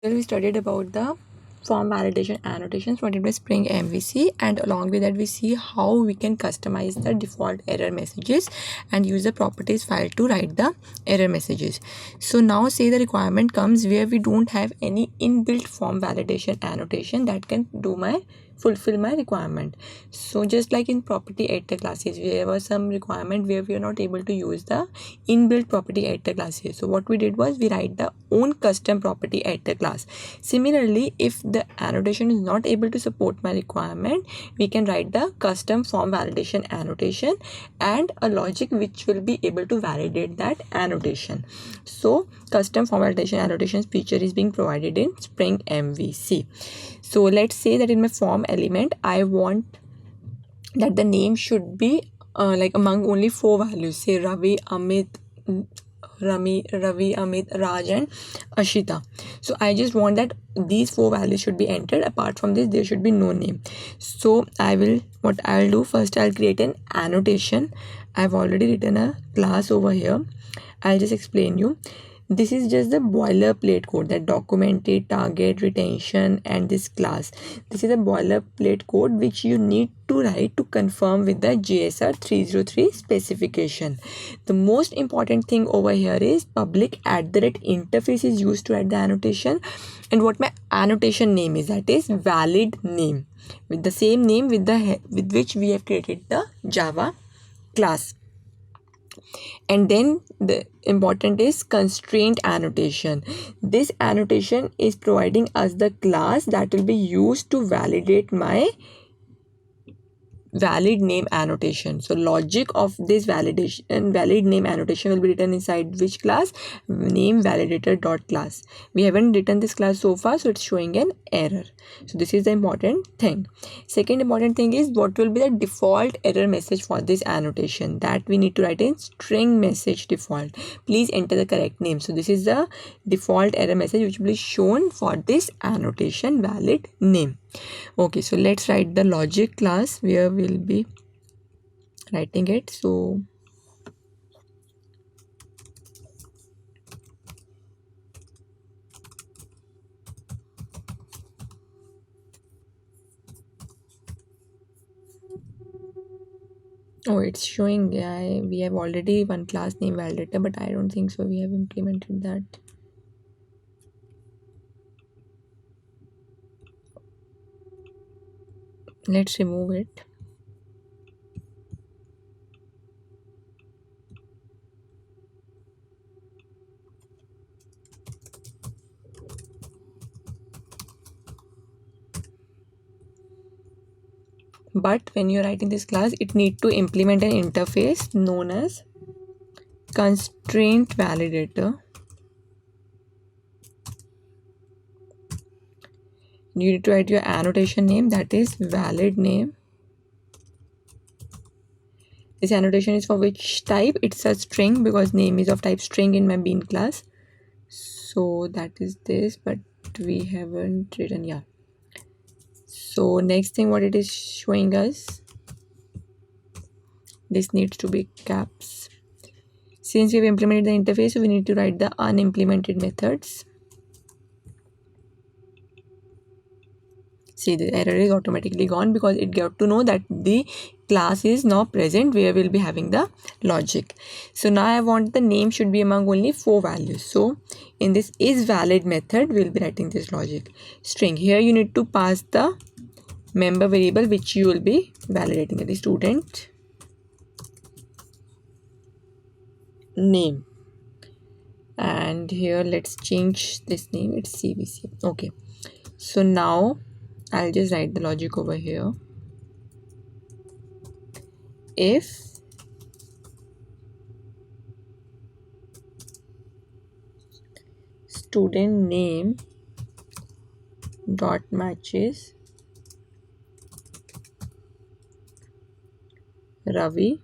Well, we studied about the form validation annotations provided by Spring MVC, and along with that we see how we can customize the default error messages and use the properties file to write the error messages. So now say the requirement comes where we don't have any inbuilt form validation annotation that can fulfill my requirement. So just like in property editor classes, there was some requirement where we are not able to use the inbuilt property editor classes. So what we did was we write the own custom property editor class. Similarly, if the annotation is not able to support my requirement, we can write the custom form validation annotation and a logic which will be able to validate that annotation. So custom form validation annotations feature is being provided in Spring MVC. So let's say that in my form element I want that the name should be like among only four values, say Ravi, Amit, Raj, and Ashita. So I just want that these four values should be entered. Apart from this, there should be no name. So what I'll do first, I'll create an annotation. I've already written a class over here. I'll just explain you. This is just the boilerplate code that documented target retention and this class. This is a boilerplate code which you need to write to confirm with the JSR 303 specification. The most important thing over here is public @interface is used to add the annotation, and what my annotation name is, that is valid name, with the same name with which we have created the Java class. And then the important is constraint annotation. This annotation is providing us the class that will be used to validate my valid name annotation. So logic of this validation valid name annotation will be written inside which class? Name validator dot class. We haven't written this class so far, so it's showing an error. So this is the important thing. Second important thing is what will be the default error message for this annotation, that we need to write in string message default. Please enter the correct name. So this is the default error message which will be shown for this annotation valid name. Okay, so let's write the logic class where we'll be writing it. So it's showing, yeah, we have already one class name validator, but I don't think so we have implemented that. Let's remove it. But when you're writing this class, it need to implement an interface known as constraint validator. You need to write your annotation name, that is valid name. This annotation is for which type? It's a string because name is of type string in my bean class. So that is this, but we haven't written, yeah. So next thing what it is showing us, this needs to be caps. Since we have implemented the interface, so we need to write the unimplemented methods. See, the error is automatically gone because it got to know that the class is now present where we'll be having the logic. So now I want the name should be among only four values. So in this is valid method, we'll be writing this logic string. Here you need to pass the member variable which you will be validating, that is student name. And here let's change this name, it's CBC. Okay, so now I'll just write the logic over here. If student name dot matches Ravi,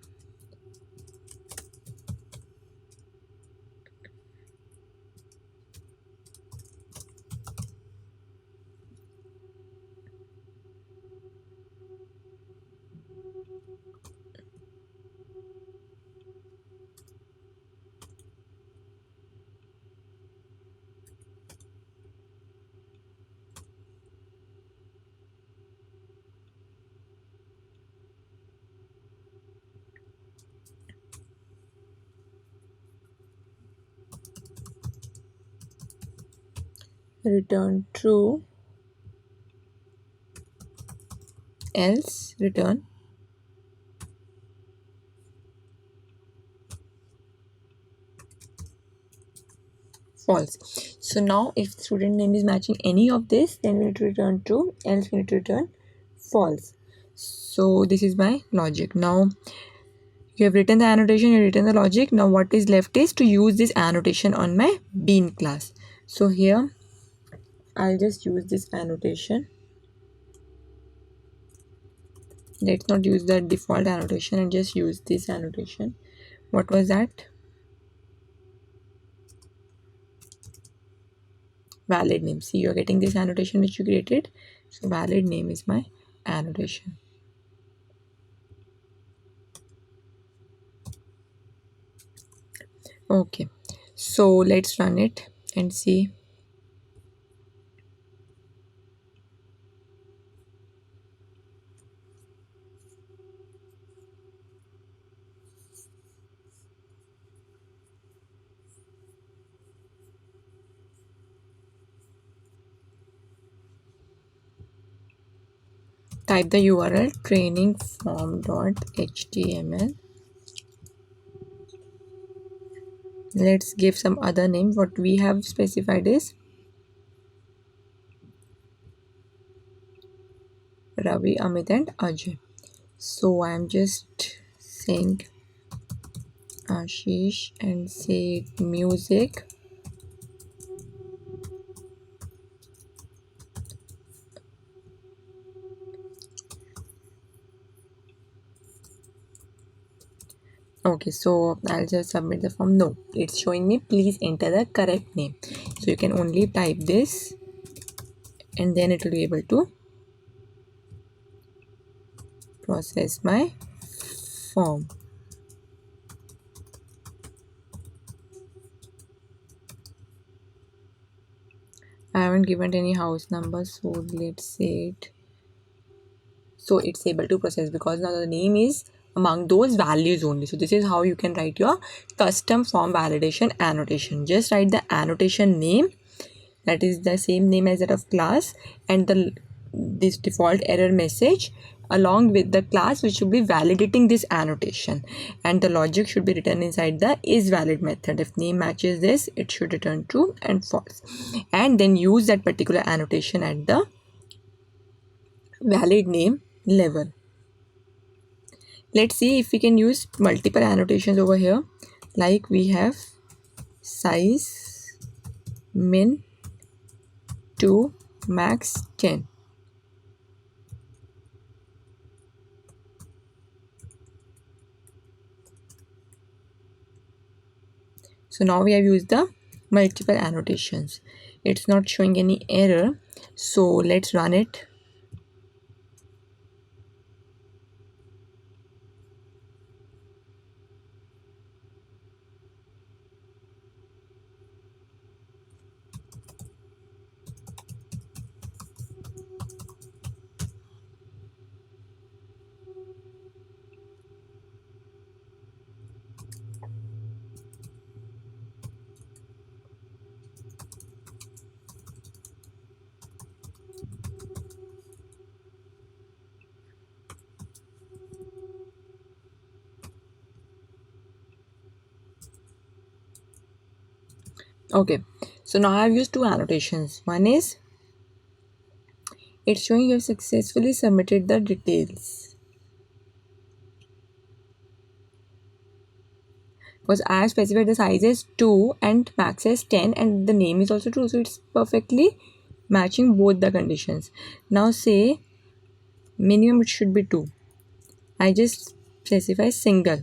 return true, else return false. So now if student name is matching any of this, then we need to return true, else we need to return false. So this is my logic. Now you have written the annotation, you have written the logic. Now what is left is to use this annotation on my bean class. So here I'll just use this annotation. Let's not use the default annotation and just use this annotation. What was that? Valid name. See, you're getting this annotation which you created. So valid name is my annotation. Okay, so let's run it and see. Type the URL trainingform.html. Let's give some other name. What we have specified is Ravi, Amit and Ajay. So I'm just saying Ashish and say music. Okay, so I'll just submit the form. No, it's showing me please enter the correct name. So you can only type this and then it will be able to process my form. I haven't given any house number, so let's say it. So it's able to process because now the name is among those values only. So this is how you can write your custom form validation annotation. Just write the annotation name, that is the same name as that of class, and this default error message along with the class which should be validating this annotation, and the logic should be written inside the is valid method. If name matches this, it should return true and false, and then use that particular annotation at the valid name level. Let's see if we can use multiple annotations over here, like we have size min to max 10. So now we have used the multiple annotations. It's not showing any error. So let's run it. Okay, so now I have used two annotations. One is it's showing you have successfully submitted the details, because I have specified the size is 2 and max is 10 and the name is also true, so it's perfectly matching both the conditions. Now say minimum it should be 2. I just specify single.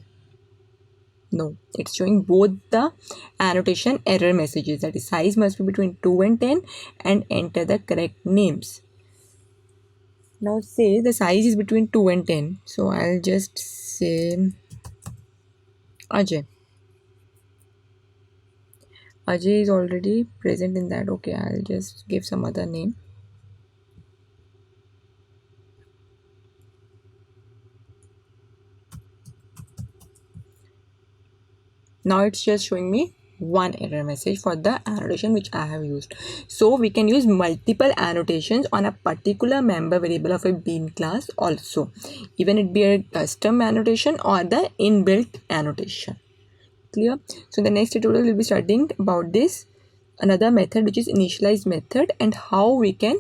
No, it's showing both the annotation error messages, that is size must be between 2 and 10 and enter the correct names. Now say the size is between 2 and 10, so I'll just say Ajay. Ajay is already present in that. Okay, I'll just give some other name. Now it's just showing me one error message for the annotation which I have used. So we can use multiple annotations on a particular member variable of a bean class also, even it be a custom annotation or the inbuilt annotation. Clear? So the next tutorial will be studying about this another method which is initialize method and how we can